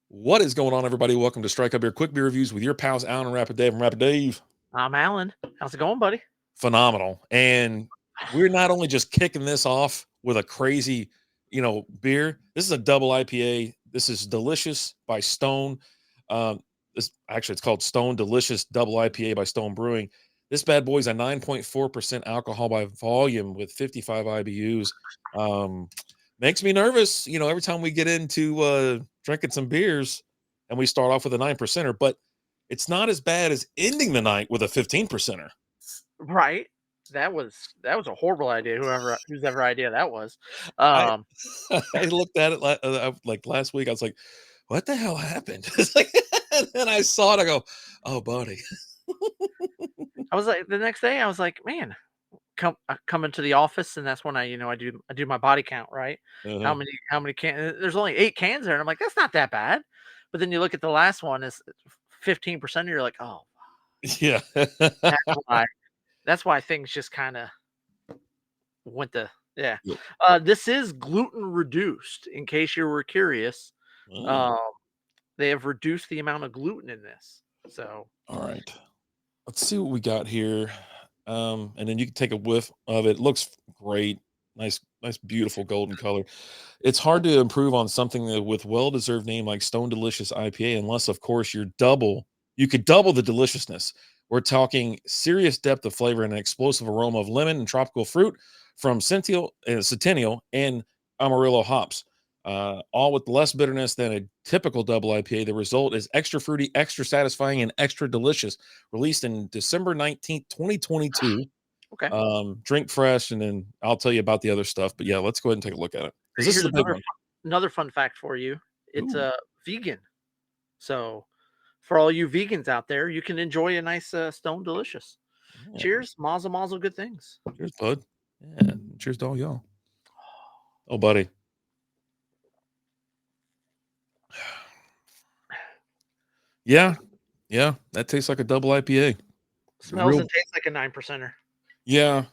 What is going on, everybody? Welcome to Strike Up Beer Quick Beer Reviews with your pals, Alan and Rapid Dave. I'm Rapid Dave. I'm Alan. How's it going, buddy? Phenomenal. And we're not only just kicking this off with a crazy, beer. This is a double IPA. This is Delicious by Stone. It's called Stone Delicious Double IPA by Stone Brewing. This bad boy is a 9.4% alcohol by volume with 55 IBUs. Makes me nervous, every time we get into drinking some beers and we start off with a 9%er, but it's not as bad as ending the night with a 15%er. Right. That was a horrible idea. Whose ever idea that was. I I looked at it like last week. I was like, "What the hell happened?" It's like, and then I saw it. I go, "Oh, buddy." I was like the next day. I was like, man, come into the office, and that's when I do my body count. Right. Uh-huh. How many cans? There's only 8 cans there, and I'm like, that's not that bad. But then you look at the last one, is 15%. You're like, oh, Yeah. that's why. That's why things just kind of went to yeah. Yeah. This is gluten reduced. In case you were curious. Oh, Um, They have reduced the amount of gluten in this. So, all right. Let's see what we got here. And then you can take a whiff of it. Looks great. Nice, beautiful golden color. It's hard to improve on something with well-deserved name like Stone Delicious IPA, unless, of course, you could double the deliciousness. We're talking serious depth of flavor and an explosive aroma of lemon and tropical fruit from Centennial and Amarillo hops. All with less bitterness than a typical double IPA. The result is extra fruity, extra satisfying, and extra delicious. Released in December 19th, 2022. okay. Drink fresh, and then I'll tell you about the other stuff. But yeah, let's go ahead and take a look at it because this is Here's a big one. another fun fact for you. It's Ooh, vegan. So, for all you vegans out there, you can enjoy a nice Stone Delicious. yeah. Cheers, mazel mazel, good things. Cheers, bud. Yeah, cheers to all y'all. Oh, buddy. Yeah, yeah, that tastes like a double IPA. Smells Real, and tastes like a 9%er. yeah.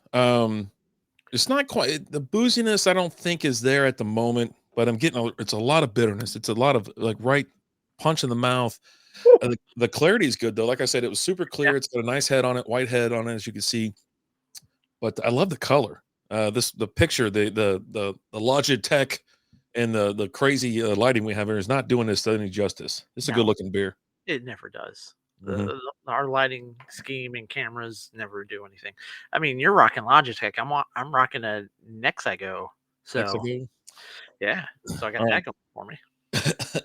It's not quite the booziness. I don't think is there at the moment, but it's a lot of bitterness. It's a lot of like right punch in the mouth. The clarity is good though. Like I said, it was super Yeah. clear. It's got a nice head on it, white head on it, as you can see. But I love the color. The picture, the Logitech and the crazy lighting we have here is not doing this any justice. It's a good No, looking beer. it never does. Mhm. Our lighting scheme and cameras never do anything. I mean, you're rocking Logitech. I'm rocking a Nexago. So Hexagon. yeah. So I got All right. that going for me.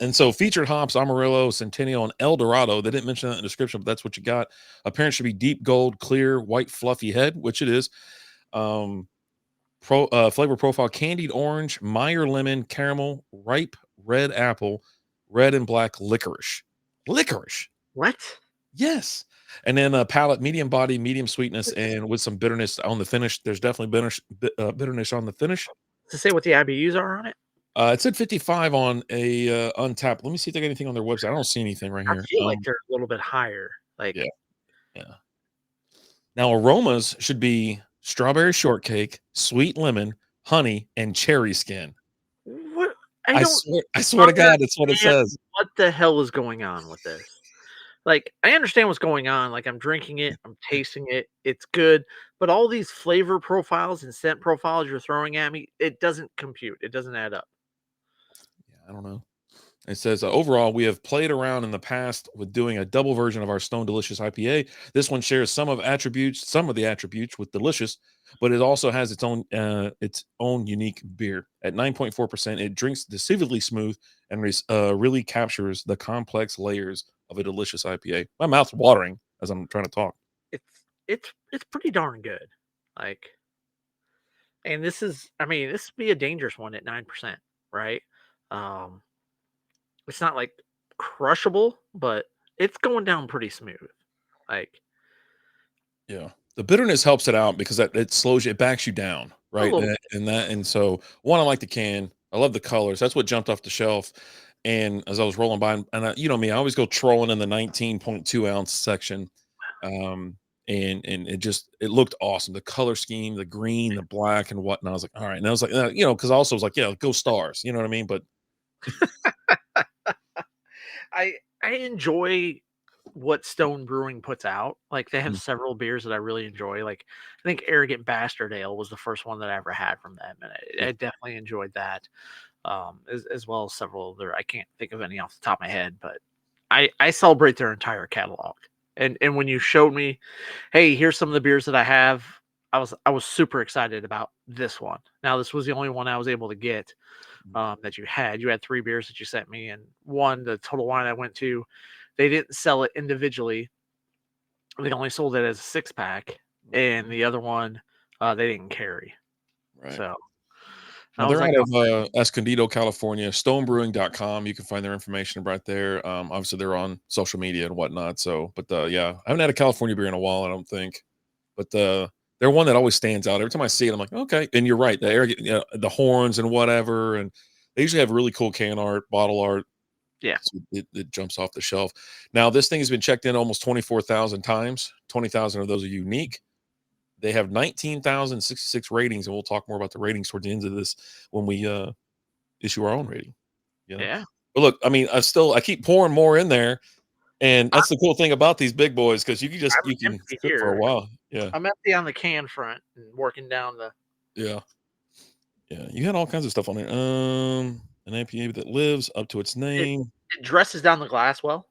And so featured hops, Amarillo, Centennial, and El Dorado. They didn't mention that in the description, but that's what you got. Appearance should be deep gold, clear, white, fluffy head, which it is. Um, flavor profile: candied orange, Meyer lemon, caramel, ripe red apple, red and black licorice. Licorice. What? Yes. And then palate, medium body, medium sweetness, and with some bitterness on the finish. There's definitely bitterness on the finish. To say what the IBUs are on it? It said 55 on a Untapped. Let me see if they got anything on their website. I don't see anything right I here. feel like they're a little bit higher. Yeah, Like, yeah. Now aromas should be strawberry shortcake, sweet lemon, honey, and cherry skin. what? I I don't swear, I swear to God, that's what it understand says. what the hell is going on with this. Like, I understand what's going on. Like, I'm drinking it, I'm tasting it, it's good. But all these flavor profiles and scent profiles you're throwing at me, it doesn't compute. It doesn't add up. Yeah, I don't know. It says overall, we have played around in the past with doing a double version of our Stone Delicious IPA. This one shares some of the attributes with Delicious, but it also has its own unique beer. At 9.4%, it drinks deceivingly smooth and really captures the complex layers of a delicious IPA. My mouth's watering as I'm trying to talk. It's pretty darn good. Like, and this is, I mean, this would be a dangerous one at 9%, right? Um, it's not like crushable, but it's going down pretty smooth. Like Yeah. The bitterness helps it out because it slows you, it backs you down, a right? little And so one, I like the can. I love the colors. That's what jumped off the shelf. And as I was rolling by, and you know me, I always go trolling in the 19.2 ounce section. Um, and it looked awesome. The color scheme, the green, the black, and whatnot. I was like, all right. And I was like, because I also was like, yeah, go stars. You know what I mean? But I enjoy what Stone Brewing puts out. Like they have Mm, several beers that I really enjoy. Like I think Arrogant Bastard Ale was the first one that I ever had from them, and yeah. I definitely enjoyed that. As well as several other. I can't think of any off the top of my head, but I celebrate their entire catalog. And when you showed me, hey, here's some of the beers that I have, I was super excited about this one. Now this was the only one I was able to get that you had. You had 3 beers that you sent me, and one, the Total Wine I went to, they didn't sell it individually. They only sold it as a 6-pack, and the other one, they didn't carry. Right. So Now I was they're like, out oh, of Escondido, California. Stonebrewing.com. You can find their information right there. Obviously, they're on social media and whatnot. So, but yeah, I haven't had a California beer in a while. I don't think, but they're one that always stands out. Every time I see it, I'm like, okay. And you're right, the arrogant, the horns and whatever, and they usually have really cool can art, bottle art. yeah, So it jumps off the shelf. Now, this thing has been checked in almost 24,000 times. 20,000 of those are unique. They have 19,066 ratings, and we'll talk more about the ratings towards the end of this when we issue our own rating. You know, yeah. but look, I mean, I keep pouring more in there, and I, that's the cool thing about these big boys because I'm you can empty sip for a here. while. Yeah, I'm empty on the can front and working down the. yeah, yeah. You had all kinds of stuff on there. An IPA that lives up to its It, name. it dresses down the glass well,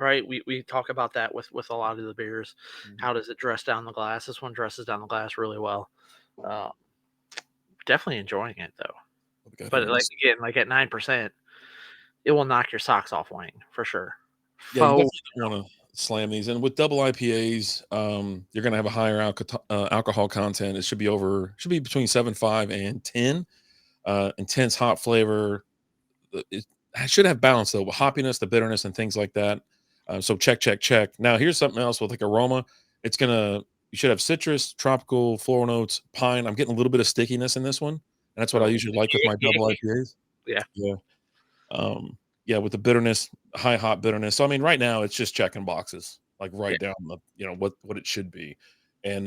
right? We talk about that with a lot of the beers. How does it dress down the glass? This one dresses down the glass really well. Uh, Definitely enjoying it though. What we got here? But like again, like at 9%, it will knock your socks off, Wayne, for sure. Yeah, you Faux. definitely don't want to slam these. And with double IPAs, you're going to have a higher alcohol content. It should be between 7.5 and 10. Intense hop flavor. It should have balance though, with hoppiness, the bitterness, and things like that. So check, check, check. Now here's something else with like aroma. It's gonna you should have citrus, tropical, floral notes, pine. I'm getting a little bit of stickiness in this one, and that's what I Oh, usually like with my double IPAs. yeah, Yeah. Yeah, with the bitterness, high hop bitterness. So I mean, right now it's just checking boxes, like yeah. right down the what it should be, and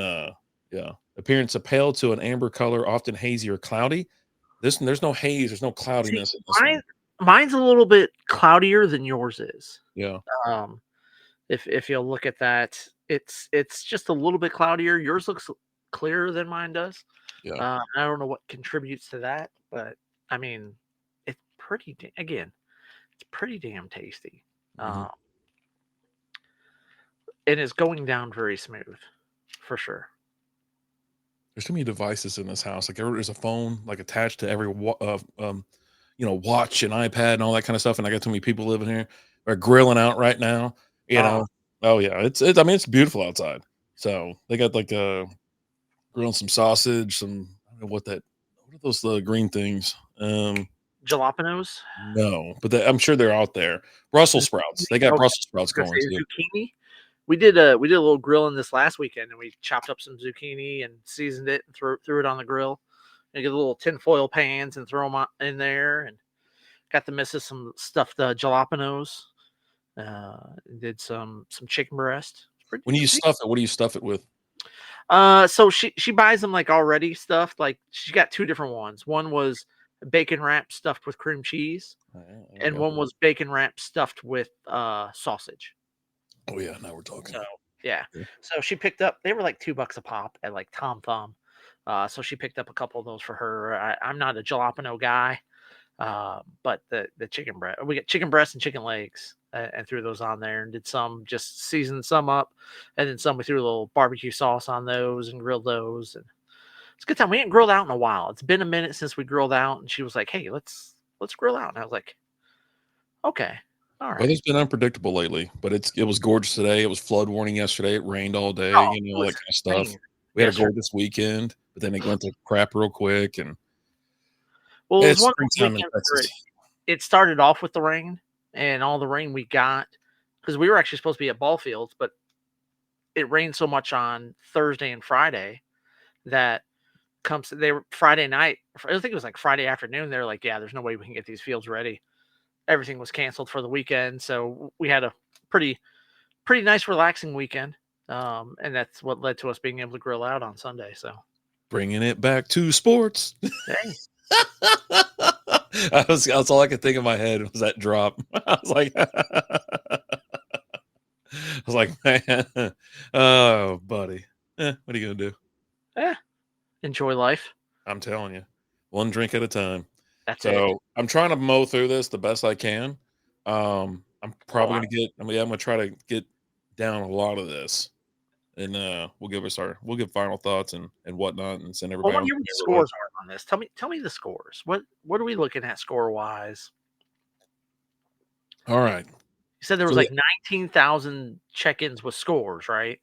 yeah, appearance of pale to an amber color, often hazy or cloudy. There's no haze, there's no See, cloudiness in this one. mine's a little bit cloudier than yours is. Yeah, Um, if you'll look at that, it's just a little bit cloudier. Yours looks clearer than mine does. yeah. I don't know what contributes to that, but I mean, it's again, it's pretty damn tasty. Mhm. Uh, and it's going down very smooth, for sure. There's too many devices in this house. Like there's a phone like attached to every watch and iPad and all that kind of stuff. And I got too many people living here. They're grilling out right now. You Oh, know. Oh yeah, I mean, it's beautiful outside. So they got like grilling some sausage, some I don't know what are those green things? jalapenos. No, but I'm sure they're out there. Brussels sprouts. They Zucchini. got Okay, Brussels I was sprouts gonna going say too. zucchini. We did a little grilling this last weekend, and we chopped up some zucchini and seasoned it and threw it on the grill. And get the little tinfoil pans and throw them in there, and got the missus some stuffed jalapenos. Did some chicken breast. It's pretty. When you stuff it, what do you stuff it with? So she buys them like already stuffed. Like she got two different ones. One was bacon wrap stuffed with cream cheese, I and got one was bacon wrap stuffed with sausage. Oh yeah, now we're talking. So yeah, Yeah. so she picked up. They were like $2 a pop at like Tom Thumb. So she picked up a couple of those for her. I'm not a jalapeno guy, but the chicken breast, we got chicken breast and chicken legs, and threw those on there and did some, just seasoned some up, and then some we threw a little barbecue sauce on those and grilled those. And it's a good time. We ain't grilled out in a while. It's been a minute since we grilled out, and she was like, "Hey, let's grill out." And I was like, "Okay, all right." Weather's been unpredictable lately, but it was gorgeous today. It was flood warning yesterday. It rained all day, Oh, it all was that kind of stuff. insane We had a yesterday. gorgeous weekend, but then it went to crap real quick. And Well, it yeah, was it's one of those springtime in weekends where Texas. it started off with the rain, and all the rain we got, because we were actually supposed to be at ball fields, but it rained so much on Thursday and Friday that they were Friday night. I think it was like Friday afternoon. They're like, "Yeah, there's no way we can get these fields ready." Everything was canceled for the weekend, so we had a pretty pretty nice, relaxing weekend. And that's what led to us being able to grill out on Sunday. So Bringing it back to sports. hey, That's all I could think in my head was that drop. I was like, man, oh, buddy, what are you gonna do? Eh, enjoy life. I'm telling you, one drink at a time. That's it. So I'm trying to mow through this the best I can. I'm Oh, probably gonna get. I mean, I'm gonna try to get down a lot of this, and we'll give final thoughts and whatnot, and send I everybody want on to hear the what the neighborhood. scores are on this. Tell me the scores. What are we looking at score wise? All right. You said there So was the like 19,000 check-ins with scores, right?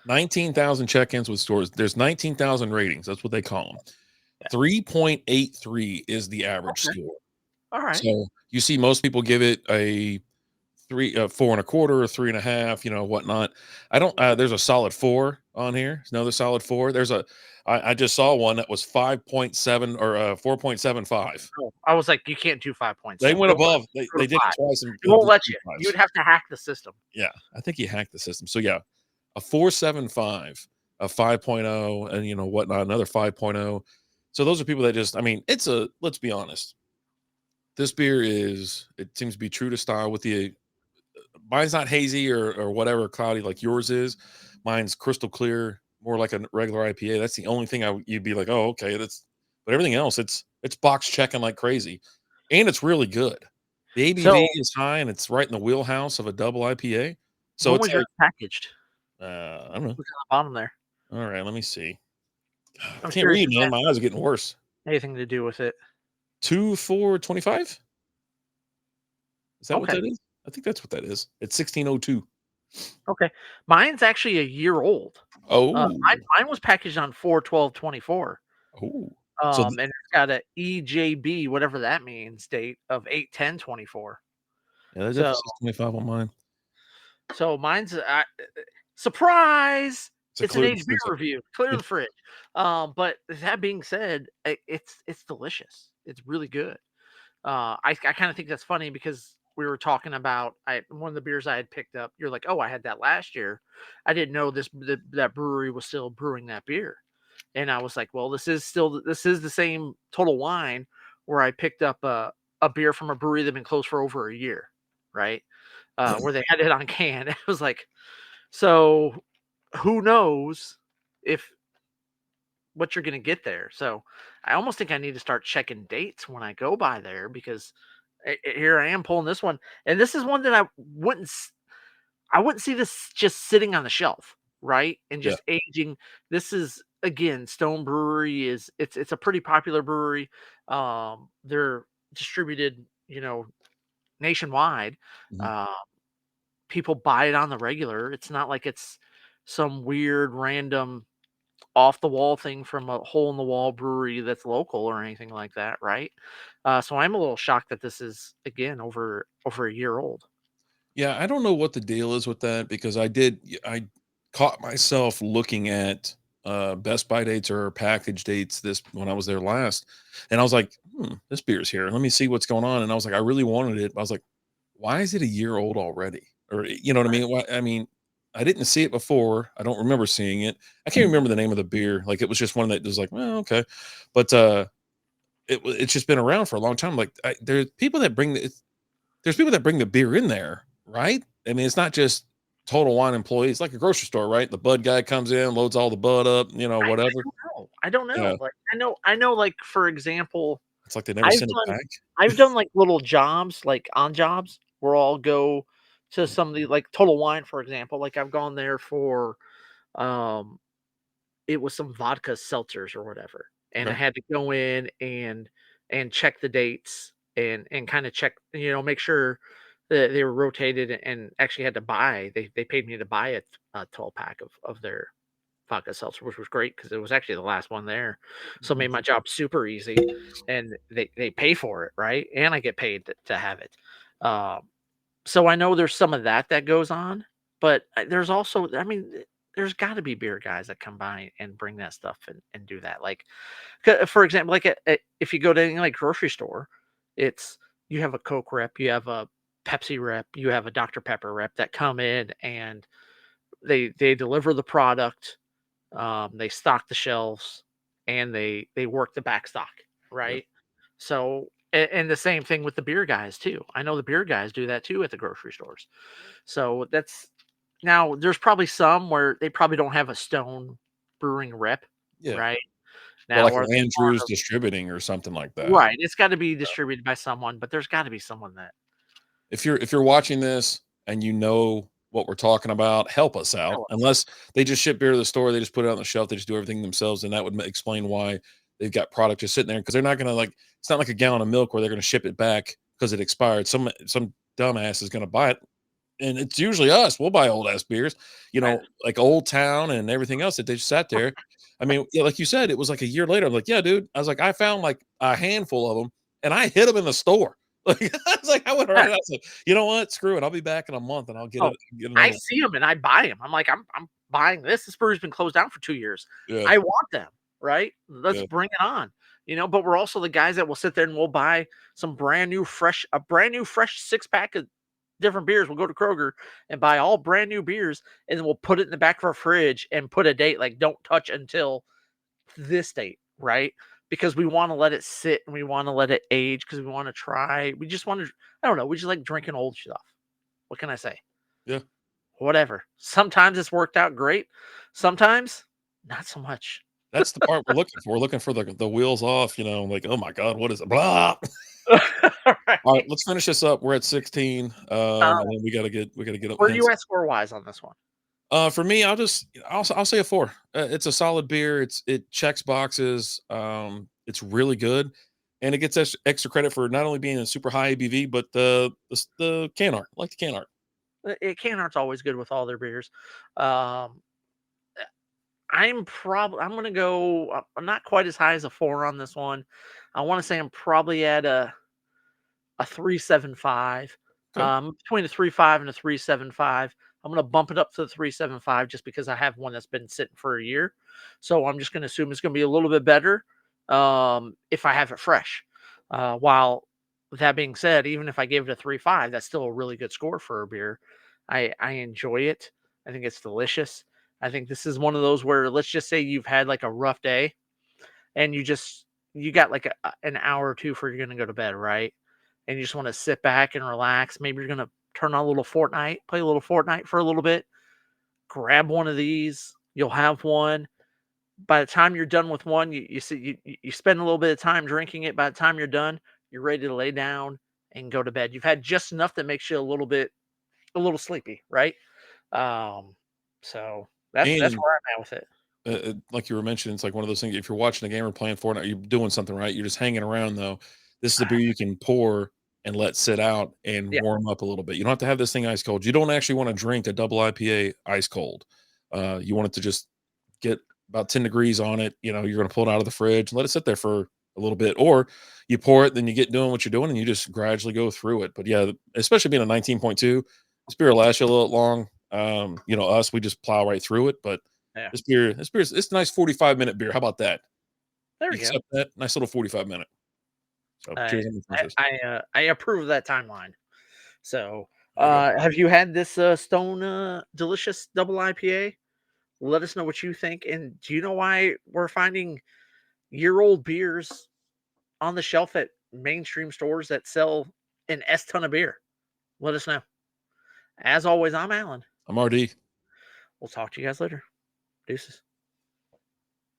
19,000 check-ins with stores. There's 19,000 ratings. That's what they call them. Yeah. 3.83 is the average Okay. score. All right. So you see, most people give it a three, 4.25, or 3.5, whatnot. I don't. There's a solid 4 on here. There's another solid 4. I just saw one that was 5.7 or 4.75. Oh, I was like, you can't do They 5.7. went Go to above. They, go to they did it 5. twice and It won't did let two you. You would times. have to hack the system. Yeah, I think he hacked the system. So yeah, a 4.75, a 5.0, and whatnot, another 5.0. So those are people that just. I mean, let's be honest. This beer it seems to be true to style with the. Mine's not hazy or whatever cloudy like yours is. Mine's crystal clear, more like a regular IPA. That's the only thing you'd be like, oh, okay, that's. But everything else, it's box checking like crazy, and it's really good. The ABV So, is high, and it's right in the wheelhouse of a double IPA. So when it's was yours like, packaged? I don't know. Look on the bottom there. All right, let me see. I I'm can't curious read, if man. that My eyes are getting worse. anything to do with it. 2 4 25. Is that what Okay. that is? I think that's what that is. It's 1602. Okay. Mine's actually a year old. Oh, Mine was packaged on 4/12/24. oh. So And it's got a EJB, whatever that means, date of 8/10/24. yeah, that definitely So says 25 on mine. mine's surprise. It's a It's an clear the aged beer fridge. review. Clear the fridge. But that being said, it's delicious. It's really good. I kind of think that's funny because we were talking about one of the beers I had picked up. You're like, oh, I had that last year. I didn't know that brewery was still brewing that beer, and I was like, well, this is the same Total Wine where I picked up a beer from a brewery that had been closed for over a year, right? Where they had it on can. It was like, so who knows if what you're going to get there. So I almost think I need to start checking dates when I go by there because here I am pulling this one, and this is one that I wouldn't see this just sitting on the shelf, right, and Yeah. just aging. This is again Stone Brewery is it's a pretty popular brewery. They're distributed, nationwide. Mhm. Uh, People buy it on the regular. It's not like it's some weird random off the wall thing from a hole in the wall brewery that's local or anything like that, right? So I'm a little shocked that this is again over a year old. Yeah, I don't know what the deal is with that because I caught myself looking at Best Buy dates or package dates this when I was there last, and I was like, this beer's here. Let me see what's going on. And I was like, I really wanted it. But I was like, why is it a year old already? Or you know what I mean? Why, I mean, I didn't see it before. I don't remember seeing it. I can't remember the name of the beer. Like it was just one that was like, well, okay, but it's just been around for a long time. Like there's people that bring the beer in there, right? I mean, it's not just Total Wine employees, like a grocery store, right? The bud guy comes in, loads all the bud up, I whatever. don't know. I don't Yeah, know. Like I know like for example, it's like they never I've send it done back. I've done like little jobs, like on jobs where I'll go to some of the like Total Wine, for example. Like I've gone there for um it was some vodka seltzers or whatever. And I Okay. had to go in and check the dates and kind of check, make sure that they were rotated and actually had to buy. They paid me to buy a 12 pack of their vodka seltzer, which was great because it was actually the last one there. So it Mhm. made my job super easy, and they pay for it, right? And I get paid to have it. Um, so I know there's some of that goes on, but there's also, I mean, there's got to be beer guys that come by and bring that stuff and do that. Like, for example, like if you go to any like grocery store, it's you have a Coke rep, you have a Pepsi rep, you have a Dr Pepper rep that come in and they deliver the product, they stock the shelves, and they work the back stock, Yep. right? So. And the same thing with the beer guys too. I know the beer guys do that too at the grocery stores. So that's now there's probably some where they probably don't have a Stone Brewing rep, Yeah. right? Or Now like are an they part Andrews of Distributing or something like that. right, it's gotta be distributed by someone, but there's gotta be someone that If you're watching this and you know what we're talking about, help us out. tell us. Unless they just ship beer to the store, they just put it on the shelf, they just do everything themselves, and that would explain why they've got product just sitting there because they're not gonna like. It's not like a gallon of milk where they're gonna ship it back because it expired. Some dumbass is gonna buy it, and it's usually us. We'll buy old ass beers, I like Old Town and everything else that they just sat there. I mean, yeah, like you said, it was like a year later. I'm like, yeah, dude. I was like, I found like a handful of them, and I hid them in the store. Like I was like, I went yeah. right out. I said, you know what? Screw it. I'll be back in a month, and I'll get Oh, it. Get I another. see them and I buy them. I'm like, I'm buying this. This brewery's been closed down for 2 years. Yeah, I want them, right? Let's yeah, bring it on. But we're also the guys that will sit there and we'll buy some brand new fresh six-pack of different beers. We'll go to Kroger and buy all brand new beers, and then we'll put it in the back of our fridge and put a date like don't touch until this date, right? Because we want to let it sit and we want to let it age because we want to try. We just want to, I don't know, we just like drinking old stuff. What can I say? yeah. Whatever. Sometimes it's worked out great. Sometimes not so much. That's the part we're looking for. We're looking for the wheels off. Like, oh my god, what is it? Blah. All right, Right. let's finish this up. We're at 16, Uh, and then we gotta get up where are you hints. at score wise on this one? For me, I'll say a 4. It's a solid beer. It checks boxes. It's really good, and it gets extra credit for not only being a super high ABV, but the can art. I like the can art. Can Art's always good with all their beers. Um, I'm gonna go. I'm not quite as high as a 4 on this one. I want to say I'm probably at a 3.75. Okay. Between a 3.5 and a 3.75. I'm gonna bump it up to the 3.75 just because I have one that's been sitting for a year. So I'm just gonna assume it's gonna be a little bit better if I have it fresh. While that being said, even if I gave it a 3.5, that's still a really good score for a beer. I enjoy it. I think it's delicious. I think this is one of those where let's just say you've had like a rough day and you got like an hour or two before you're gonna go to bed, right? And you just want to sit back and relax. Maybe you're gonna turn on a little Fortnite, play a little Fortnite for a little bit. Grab one of these. You'll have one. By the time you're done with one, you spend a little bit of time drinking it. By the time you're done, you're ready to lay down and go to bed. You've had just enough that makes you a little sleepy, right? Um, so that's And where I'm at with it. like you were mentioning, it's like one of those things. If you're watching a game or playing Fortnite, you're doing something right. You're just hanging around though. This is a beer you can pour and let sit out and Yeah, warm up a little bit. You don't have to have this thing ice cold. You don't actually want to drink a double IPA ice cold. You want it to just get about 10 degrees on it. You're going to pull it out of the fridge and let it sit there for a little bit, or you pour it, then you get doing what you're doing and you just gradually go through it. But yeah, especially being a 19.2, this beer will last you a little long. Us, we just plow right through it, but yeah. it's a nice 45-minute beer. How about that? There You we go. accept that? Nice little 45-minute. So I cheers. I'm gonna finish this. I approve of that timeline. So, There you go. have you had this Stone Delicious Double IPA? Let us know what you think. And do you know why we're finding year-old beers on the shelf at mainstream stores that sell an S ton of beer? Let us know. As always, I'm Alan. I'm RD. We'll talk to you guys later. Deuces.